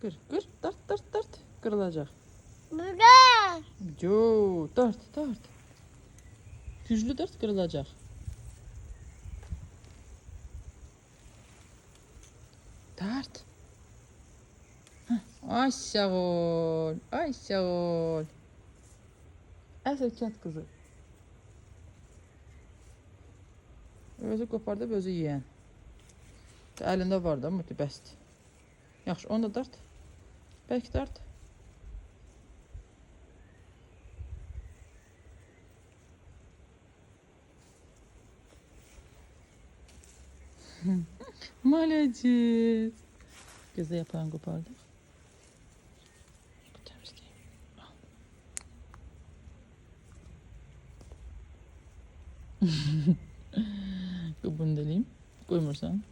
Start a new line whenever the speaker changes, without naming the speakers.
Kır, kır. Dart, dart, dart. Kırılacak.
Burada.
Yo, dart, dart. Güçlü dart, kırılacak. Dart. Aşağı ol. Aşağı ol. Əsl kət qızı. Özü qopardıb özü yeyən. Əlində var da mütü bəsdir. Yaxşı, onu da dart. Bəlkə dart. Malacız. Gözde yaprağını kopardık. Bu temizleyeyim. Al. Bunu deleyim. Koymursan.